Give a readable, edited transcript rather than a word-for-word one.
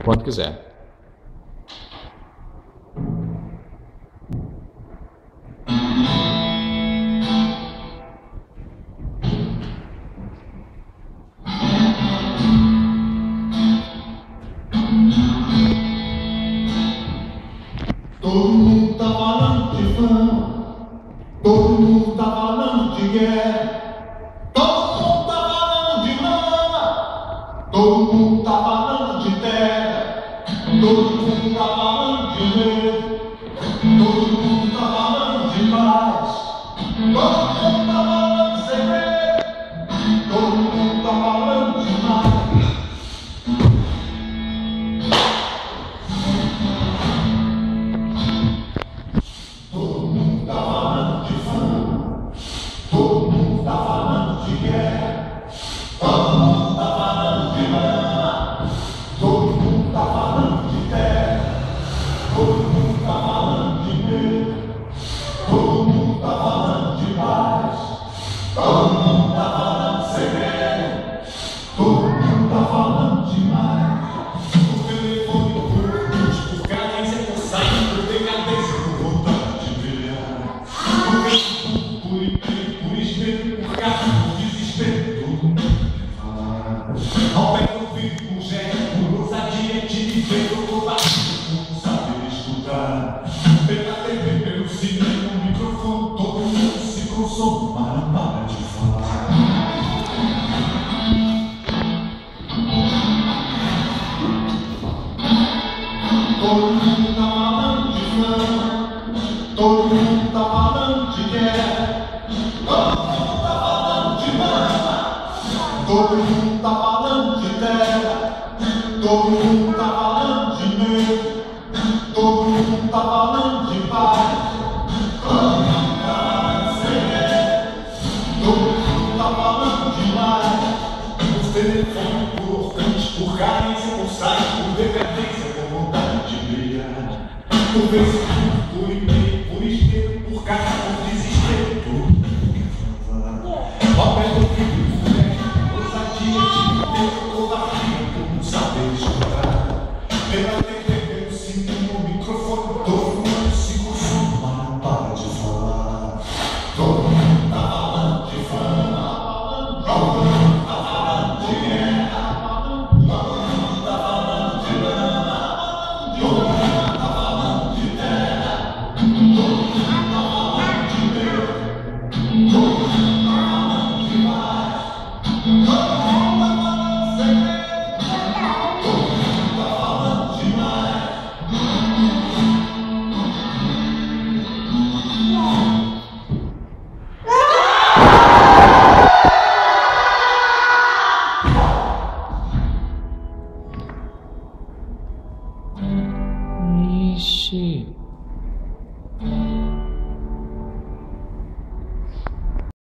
quando quiser. Todo mundo tá falando de fama, todo mundo tá falando de guerra, todo mundo tá falando de mama, todo mundo tá falando de terra, todo mundo tá falando de medo, todo mundo tá falando de paz, todo mundo tá falando de segredo, todo mundo tá falando de mais. Todo mundo tá falando de fama, todo mundo tá falando de guerra, todo mundo tá falando de mama, todo mundo tá falando de terra, todo mundo tá falando de medo, todo mundo tá falando de paz, todo mundo tá falando de segredo, todo mundo tá falando demais. O telefone por carência, por sair, por decadência, por vontade de brilhar. Por espelho, por gato, por desespero, todo mundo quer falar. Ao pé do ouvido, por gesto, por ousadia, timidez, por covardia, por saber escutar. Pela TV, pelo cinema, no microfone, todo mundo se consome, mas não para de falar. Todo mundo tá falando de fama, todo mundo tá falando de guerra, todo mundo tá falando de mama, todo mundo tá falando de terra, todo mundo tá falando de medo, todo mundo tá falando de paz, todo mundo tá falando de segredo, todo mundo tá falando demais. Por telefone, por ofensa, por carência, por sair, por decadência, por vontade de brilhar. Por Facebook, por e-mail, por espelho, por carta, por desespero, todo mundo quer falar. Ao pé do ouvido, por gesto, ousadia, timidez, covardia, por não saber escutar. Pela TV, pelo cinema, no microfone, todo mundo se consome, mas não para de falar. Todo mundo tá falando de fama, todo mundo tá falando de guerra, todo mundo tá falando de lama, todo mundo tá falando de terra, todo mundo tá falando de medo, todo mundo tá falando de paz, todo mundo tá falando de segredo, todo mundo tá falando demais. Ixi.